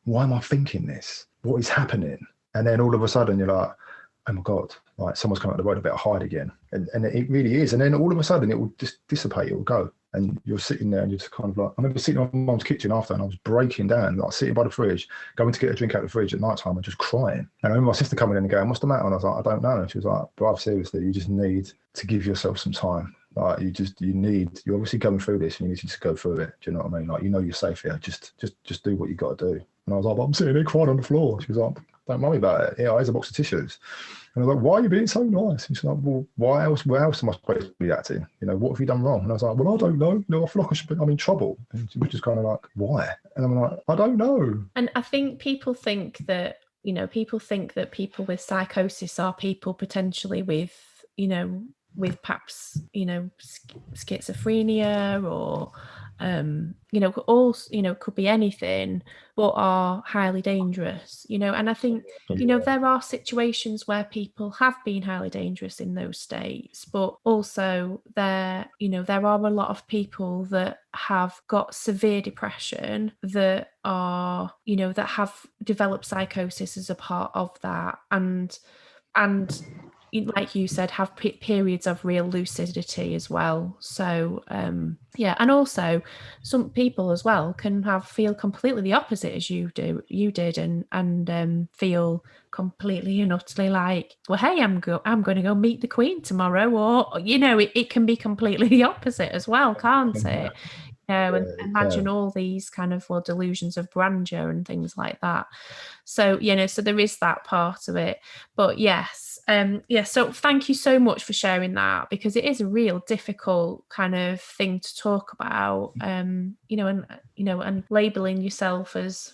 why am I thinking this? What is happening? And then all of a sudden you're like, oh my God, like someone's coming up the road, I better hide again. And it really is. And then all of a sudden it will just dissipate, it will go. And you're sitting there and you're just kind of like, I remember sitting in my mum's kitchen after, and I was breaking down, like sitting by the fridge, going to get a drink out of the fridge at night time and just crying. And I remember my sister coming in and going, what's the matter? And I was like, I don't know. And she was like, bruv, seriously, you just need to give yourself some time. Like you're obviously going through this, and you need to just go through it. Do you know what I mean? Like, you're safe here. Just do what you got to do. And I was like, but I'm sitting there crying on the floor. She was like, don't worry about it. Yeah, here's a box of tissues. And I was like, why are you being so nice? And she's like, well, where else am I supposed to be acting? What have you done wrong? And I was like, well, I don't know. I feel like I'm in trouble. And she was just kind of like, why? And I'm like, I don't know. And I think people think that people with psychosis are people potentially with, with perhaps, schizophrenia or, all, could be anything, but are highly dangerous, and I think, there are situations where people have been highly dangerous in those states, but also there are a lot of people that have got severe depression that are, that have developed psychosis as a part of that, and like you said, have periods of real lucidity as well. So and also some people as well can feel completely the opposite as you did, and feel completely and utterly like, well, hey, I'm going to go meet the Queen tomorrow, or it can be completely the opposite as well, can't it? And imagine all these kind of delusions of grandeur and things like that. So so there is that part of it, but yes. So thank you so much for sharing that, because it is a real difficult kind of thing to talk about, and labeling yourself as,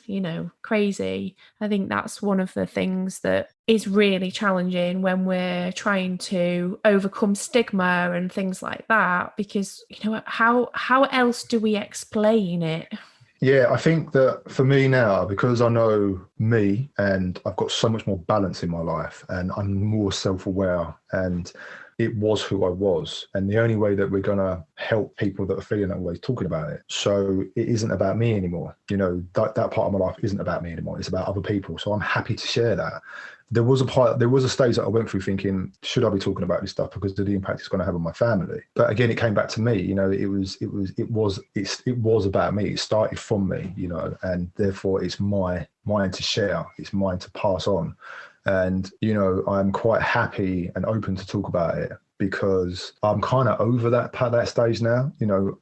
crazy. I think that's one of the things that is really challenging when we're trying to overcome stigma and things like that, because, how else do we explain it? Yeah, I think that for me now, because I know me and I've got so much more balance in my life and I'm more self-aware, and it was who I was. And the only way that we're going to help people that are feeling that way is talking about it. So it isn't about me anymore. That part of my life isn't about me anymore. It's about other people. So I'm happy to share that. There was a stage that I went through thinking, should I be talking about this stuff because of the impact it's going to have on my family? But again, it came back to me. It was about me. It started from me. And therefore it's mine to share. It's mine to pass on. And I'm quite happy and open to talk about it, because I'm kind of over that stage now.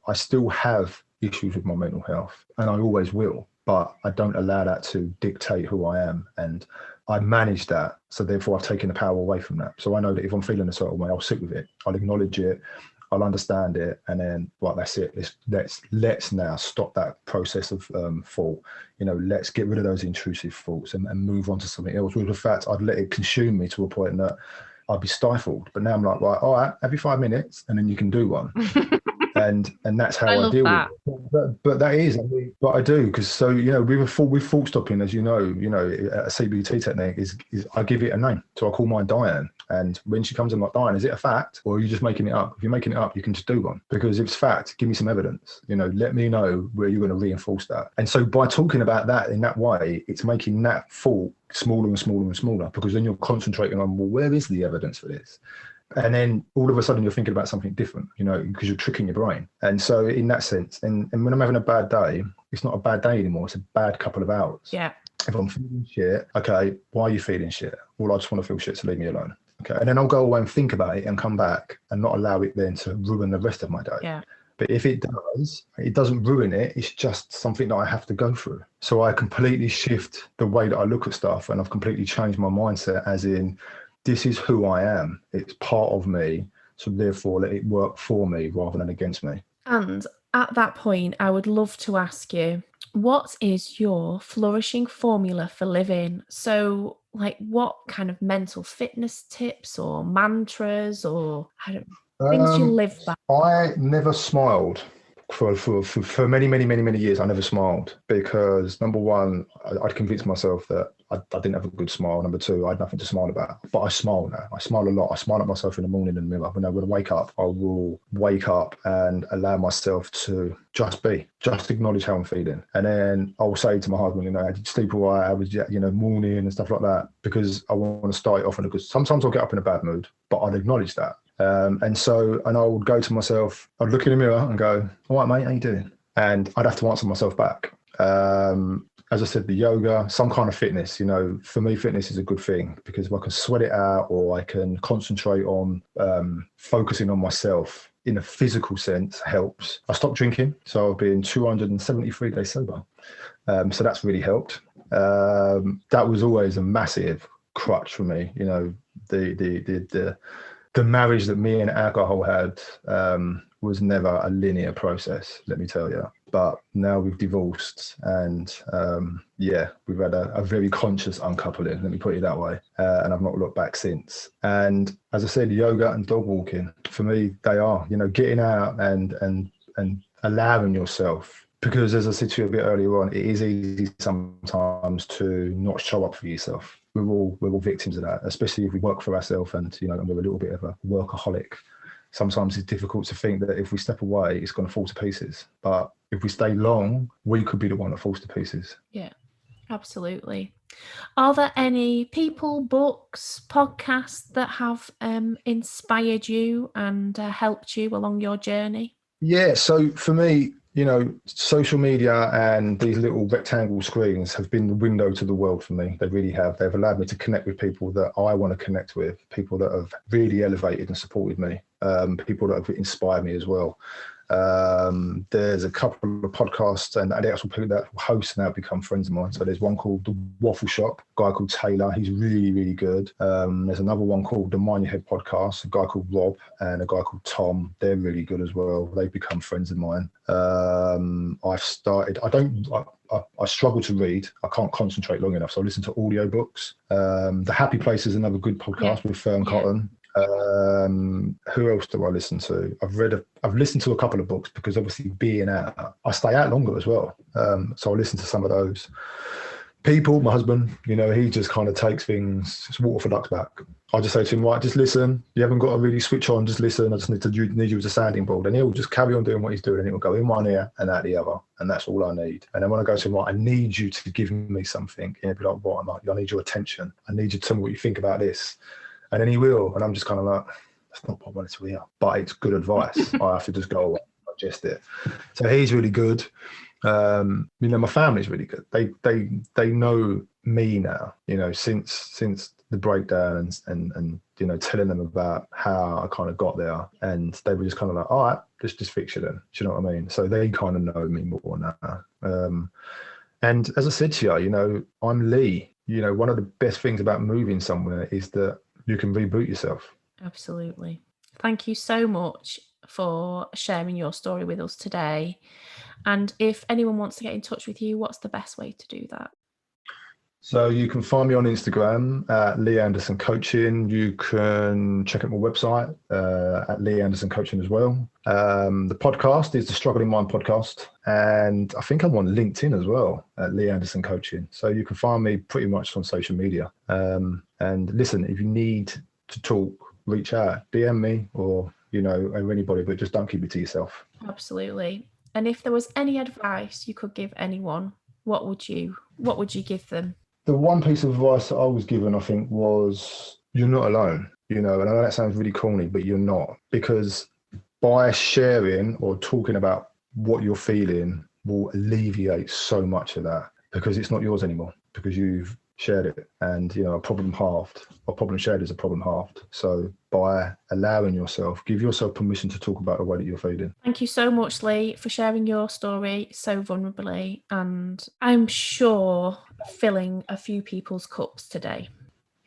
I still have issues with my mental health, and I always will. But I don't allow that to dictate who I am, and I manage that. So therefore I've taken the power away from that. So I know that if I'm feeling a certain way, I'll sit with it. I'll acknowledge it. I'll understand it. And then, that's it. Let's now stop that process of thought. Let's get rid of those intrusive thoughts and move on to something else. With the fact I'd let it consume me to a point that I'd be stifled. But now I'm like, right, all right, every 5 minutes, and then you can do one. And that's how I deal with it. But that is, but I do, because with thought stopping, as a CBT technique is I give it a name. So I call mine Diane. And when she comes in, like, Diane, is it a fact, or are you just making it up? If you're making it up, you can just do one, because if it's fact, give me some evidence. Let me know where you're going to reinforce that. And so by talking about that in that way, it's making that thought smaller and smaller and smaller, because then you're concentrating on, well, where is the evidence for this? And then all of a sudden you're thinking about something different, because you're tricking your brain. And so in that sense, and when I'm having a bad day, it's not a bad day anymore. It's a bad couple of hours. Yeah. If I'm feeling shit, okay, why are you feeling shit? Well, I just want to feel shit, so leave me alone. Okay. And then I'll go away and think about it and come back and not allow it then to ruin the rest of my day. Yeah. But if it does, it doesn't ruin it. It's just something that I have to go through. So I completely shift the way that I look at stuff, and I've completely changed my mindset, as in, this is who I am. It's part of me. So therefore, let it work for me rather than against me. And at that point, I would love to ask you, what is your flourishing formula for living? So, like, what kind of mental fitness tips or mantras or things you live by? I never smiled. For many, many, many, many years, I never smiled, because number one, I'd convinced myself that I didn't have a good smile. Number two, I had nothing to smile about. But I smile now. I smile a lot. I smile at myself in the morning in the mirror. When I wake up, I will wake up and allow myself to just be, just acknowledge how I'm feeling. And then I'll say to my husband, I did sleep all right, I was, morning and stuff like that, because I want to start it off in a good. Sometimes I'll get up in a bad mood, but I'll acknowledge that. And I would go to myself, I'd look in the mirror and go, all right, mate, how you doing? And I'd have to answer myself back. As I said, the yoga, some kind of fitness, for me, fitness is a good thing, because if I can sweat it out, or I can concentrate on focusing on myself in a physical sense, helps. I stopped drinking, so I've been 273 days sober. So that's really helped. That was always a massive crutch for me. The marriage that me and alcohol had was never a linear process, let me tell you. but now we've divorced, and we've had a very conscious uncoupling, let me put it that way, and I've not looked back since. And as I said, yoga and dog walking, for me, they are, getting out and allowing yourself, because as I said to you a bit earlier on, it is easy sometimes to not show up for yourself. We're all victims of that, especially if we work for ourselves and we're a little bit of a workaholic. Sometimes it's difficult to think that if we step away, it's going to fall to pieces. But if we stay long, we could be the one that falls to pieces. Yeah, absolutely. Are there any people, books, podcasts that have inspired you and helped you along your journey? Yeah, so for me, social media and these little rectangle screens have been the window to the world for me. They really have. They've allowed me to connect with people that I want to connect with, people that have really elevated and supported me, people that have inspired me as well. There's a couple of podcasts and the actual people that host now become friends of mine. So there's one called The Waffle Shop, a guy called Taylor. He's really, really good. There's another one called The Mind Your Head Podcast, a guy called Rob and a guy called Tom. They're really good as well. They've become friends of mine. I struggle to read. I can't concentrate long enough. So I listen to audiobooks. The Happy Place is another good podcast with Fern Cotton. Who else do I listen to? I've listened to a couple of books, because obviously being out, I stay out longer as well. So I listen to some of those. People, my husband, he just kind of takes things, it's water for ducks back. I just say to him, right, just listen. You haven't got to really switch on, just listen. I just need you as a sounding board. And he'll just carry on doing what he's doing, and it'll go in one ear and out the other. And that's all I need. And then when I go to him, right, I need you to give me something. He'll be like, what? I'm like, I need your attention. I need you to tell me what you think about this. And then he will. And I'm just kind of like, that's not what I wanted to hear. But it's good advice. I have to just go away and digest it. So he's really good. My family's really good. They know me now, since the breakdown and telling them about how I kind of got there. And they were just kind of like, all right, just fix it then. Do you know what I mean? So they kind of know me more now. And as I said to you, I'm Lee. One of the best things about moving somewhere is that you can reboot yourself. Absolutely. Thank you so much for sharing your story with us today. And if anyone wants to get in touch with you, what's the best way to do that? So you can find me on Instagram at Lee Anderson Coaching. You can check out my website at Lee Anderson Coaching as well. The podcast is the Struggling Mind podcast. And I think I'm on LinkedIn as well at Lee Anderson Coaching. So you can find me pretty much on social media. And listen, if you need to talk, reach out, DM me or anybody, but just don't keep it to yourself. Absolutely. And if there was any advice you could give anyone, what would you give them? The one piece of advice that I was given, I think, was you're not alone. And I know that sounds really corny, but you're not. Because by sharing or talking about what you're feeling will alleviate so much of that, because it's not yours anymore, because you've shared it. And, a problem shared is a problem halved. So by allowing yourself, give yourself permission to talk about the way that you're feeling. Thank you so much, Lee, for sharing your story so vulnerably. And I'm sure filling a few people's cups today.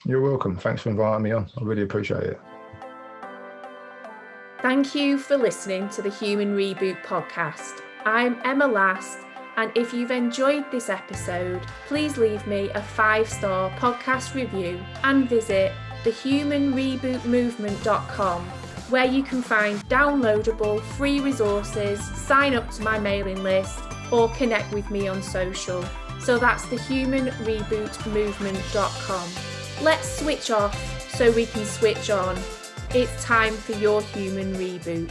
You're welcome. Thanks for inviting me on. I really appreciate it. Thank you for listening to the Human Reboot podcast. I'm Emma Last. And if you've enjoyed this episode, please leave me a 5-star podcast review and visit thehumanrebootmovement.com, where you can find downloadable free resources, sign up to my mailing list, or connect with me on social. So that's thehumanrebootmovement.com. Let's switch off so we can switch on. It's time for your human reboot.